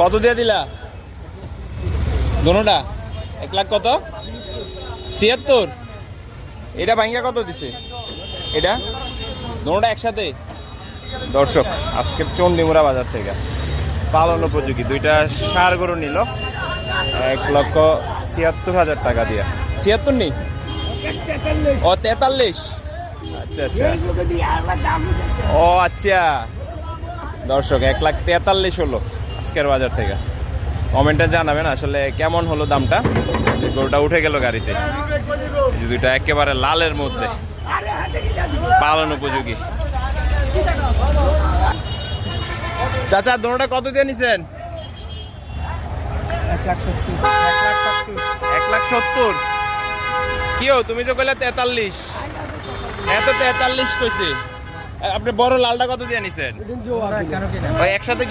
কত দিয়ে দিলা দোনোটা? 1 লাখ কত? 76। এটা ভাঙ্গা কত দিছে? এটা দোনোটা একসাথে? দর্শক আজকে চন্ডিমুড়া বাজার থেকে পালন উপযোগী দুইটা ষাঁড় গরু নিল 1,76,000 টাকা দিয়ে। 76 নেই, ও 43। আচ্ছা আচ্ছা, ও আচ্ছা দর্শক 1,43,000 হলো আজকের বাজার থেকে। কমেন্টে জানাবেন আসলে কেমন হলো দামটা। গরুটা উঠে গেল গাড়িতে, দুইটা একেবারে লালের মধ্যে পালন উপযোগী। চাচা দোনোটা কত দিয়ে নিছেন? 1,70,000। কিও তুমি তো কইলে 43, এত 43 কইছে। আপনি বড় লালটা কত দিয়ে নিছেন? একসাথে